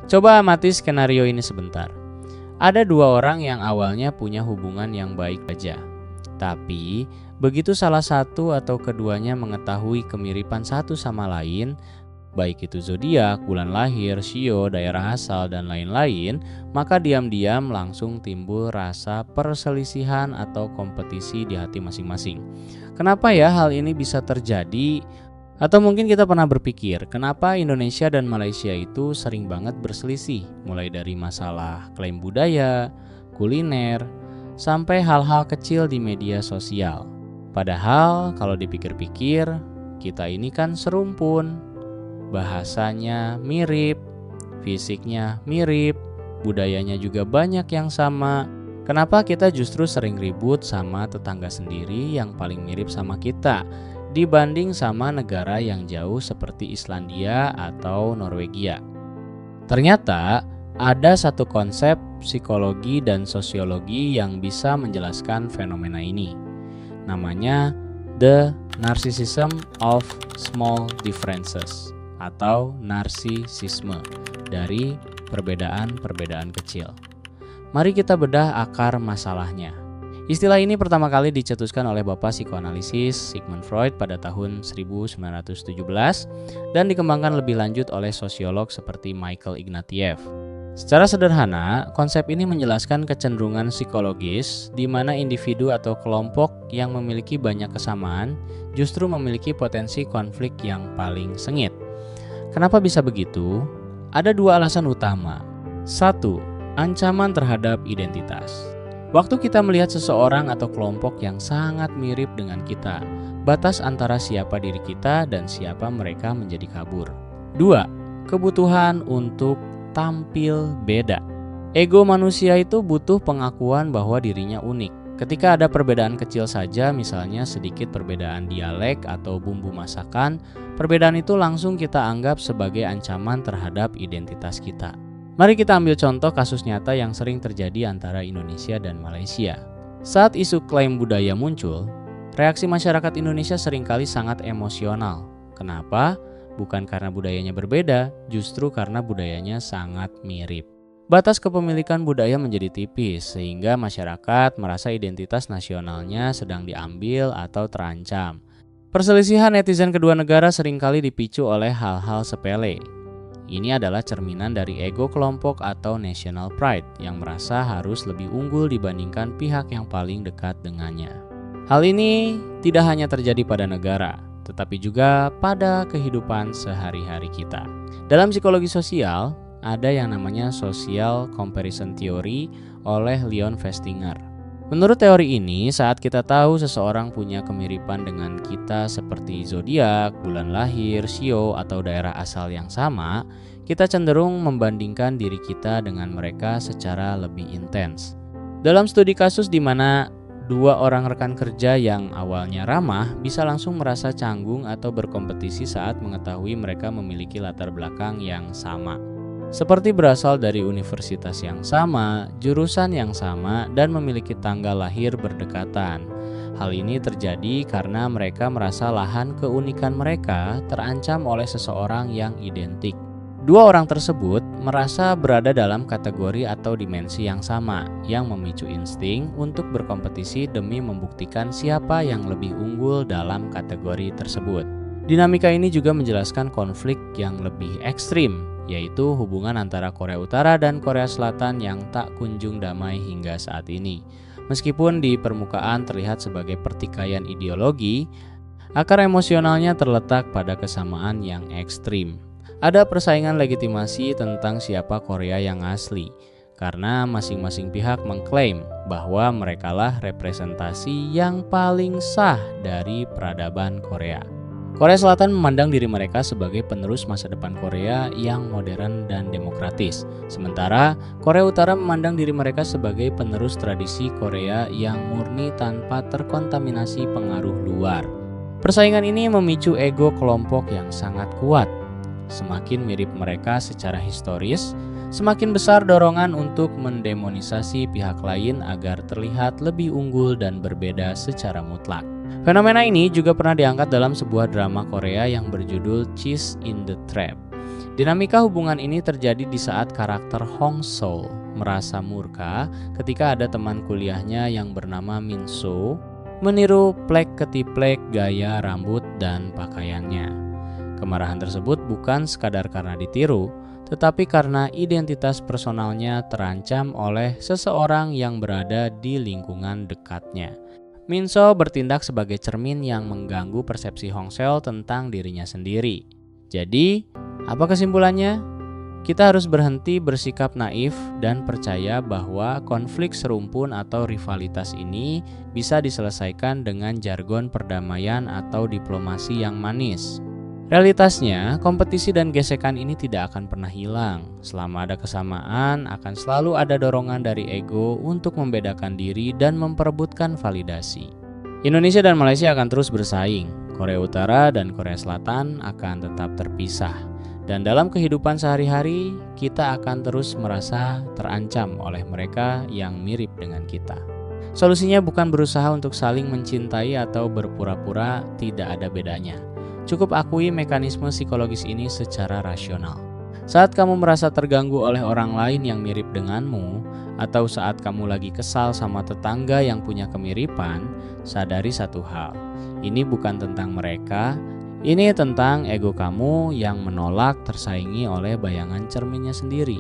Coba amati skenario ini sebentar. Ada dua orang yang awalnya punya hubungan yang baik saja. Tapi, begitu salah satu atau keduanya mengetahui kemiripan satu sama lain, baik itu zodiak, bulan lahir, shio, daerah asal, dan lain-lain, maka diam-diam langsung timbul rasa perselisihan atau kompetisi di hati masing-masing. Kenapa ya hal ini bisa terjadi? Atau mungkin kita pernah berpikir, kenapa Indonesia dan Malaysia itu sering banget berselisih, mulai dari masalah klaim budaya, kuliner, sampai hal-hal kecil di media sosial. Padahal kalau dipikir-pikir, kita ini kan serumpun. Bahasanya mirip, fisiknya mirip, budayanya juga banyak yang sama. Kenapa kita justru sering ribut sama tetangga sendiri yang paling mirip sama kita dibanding sama negara yang jauh seperti Islandia atau Norwegia? Ternyata ada satu konsep psikologi dan sosiologi yang bisa menjelaskan fenomena ini. Namanya The Narcissism of Small Differences atau narsisisme dari perbedaan-perbedaan kecil. Mari kita bedah akar masalahnya. Istilah ini pertama kali dicetuskan oleh bapak psikoanalisis Sigmund Freud pada tahun 1917 dan dikembangkan lebih lanjut oleh sosiolog seperti Michael Ignatieff. Secara sederhana, konsep ini menjelaskan kecenderungan psikologis di mana individu atau kelompok yang memiliki banyak kesamaan justru memiliki potensi konflik yang paling sengit. Kenapa bisa begitu? Ada dua alasan utama. 1. Ancaman terhadap identitas. Waktu kita melihat seseorang atau kelompok yang sangat mirip dengan kita, batas antara siapa diri kita dan siapa mereka menjadi kabur. 2. Kebutuhan untuk tampil beda. Ego manusia itu butuh pengakuan bahwa dirinya unik. Ketika ada perbedaan kecil saja, misalnya sedikit perbedaan dialek atau bumbu masakan, perbedaan itu langsung kita anggap sebagai ancaman terhadap identitas kita. Mari kita ambil contoh kasus nyata yang sering terjadi antara Indonesia dan Malaysia. Saat isu klaim budaya muncul, reaksi masyarakat Indonesia seringkali sangat emosional. Kenapa? Bukan karena budayanya berbeda, justru karena budayanya sangat mirip. Batas kepemilikan budaya menjadi tipis, sehingga masyarakat merasa identitas nasionalnya sedang diambil atau terancam. Perselisihan netizen kedua negara seringkali dipicu oleh hal-hal sepele. Ini adalah cerminan dari ego kelompok atau national pride yang merasa harus lebih unggul dibandingkan pihak yang paling dekat dengannya. Hal ini tidak hanya terjadi pada negara, tetapi juga pada kehidupan sehari-hari kita. Dalam psikologi sosial, ada yang namanya social comparison theory oleh Leon Festinger. Menurut teori ini, saat kita tahu seseorang punya kemiripan dengan kita seperti zodiak, bulan lahir, shio, atau daerah asal yang sama, kita cenderung membandingkan diri kita dengan mereka secara lebih intens. Dalam studi kasus di mana dua orang rekan kerja yang awalnya ramah bisa langsung merasa canggung atau berkompetisi saat mengetahui mereka memiliki latar belakang yang sama. Seperti berasal dari universitas yang sama, jurusan yang sama, dan memiliki tanggal lahir berdekatan. Hal ini terjadi karena mereka merasa lahan keunikan mereka terancam oleh seseorang yang identik. Dua orang tersebut merasa berada dalam kategori atau dimensi yang sama, yang memicu insting untuk berkompetisi demi membuktikan siapa yang lebih unggul dalam kategori tersebut. Dinamika ini juga menjelaskan konflik yang lebih ekstrim, yaitu hubungan antara Korea Utara dan Korea Selatan yang tak kunjung damai hingga saat ini. Meskipun di permukaan terlihat sebagai pertikaian ideologi, akar emosionalnya terletak pada kesamaan yang ekstrim. Ada persaingan legitimasi tentang siapa Korea yang asli, karena masing-masing pihak mengklaim bahwa merekalah representasi yang paling sah dari peradaban Korea. Korea Selatan memandang diri mereka sebagai penerus masa depan Korea yang modern dan demokratis. Sementara Korea Utara memandang diri mereka sebagai penerus tradisi Korea yang murni tanpa terkontaminasi pengaruh luar. Persaingan ini memicu ego kelompok yang sangat kuat. Semakin mirip mereka secara historis, semakin besar dorongan untuk mendemonisasi pihak lain agar terlihat lebih unggul dan berbeda secara mutlak. Fenomena ini juga pernah diangkat dalam sebuah drama Korea yang berjudul Cheese in the Trap. Dinamika hubungan ini terjadi di saat karakter Hong Seol merasa murka ketika ada teman kuliahnya yang bernama Min So meniru plek ketiplek gaya rambut dan pakaiannya. Kemarahan tersebut bukan sekadar karena ditiru, tetapi karena identitas personalnya terancam oleh seseorang yang berada di lingkungan dekatnya. Min So bertindak sebagai cermin yang mengganggu persepsi Hong Seol tentang dirinya sendiri. Jadi, apa kesimpulannya? Kita harus berhenti bersikap naif dan percaya bahwa konflik serumpun atau rivalitas ini bisa diselesaikan dengan jargon perdamaian atau diplomasi yang manis. Realitasnya, kompetisi dan gesekan ini tidak akan pernah hilang. Selama ada kesamaan, akan selalu ada dorongan dari ego untuk membedakan diri dan memperebutkan validasi. Indonesia dan Malaysia akan terus bersaing. Korea Utara dan Korea Selatan akan tetap terpisah. Dan dalam kehidupan sehari-hari, kita akan terus merasa terancam oleh mereka yang mirip dengan kita. Solusinya bukan berusaha untuk saling mencintai atau berpura-pura tidak ada bedanya. Cukup akui mekanisme psikologis ini secara rasional. Saat kamu merasa terganggu oleh orang lain yang mirip denganmu, atau saat kamu lagi kesal sama tetangga yang punya kemiripan, sadari satu hal. Ini bukan tentang mereka, ini tentang ego kamu yang menolak tersaingi oleh bayangan cerminnya sendiri.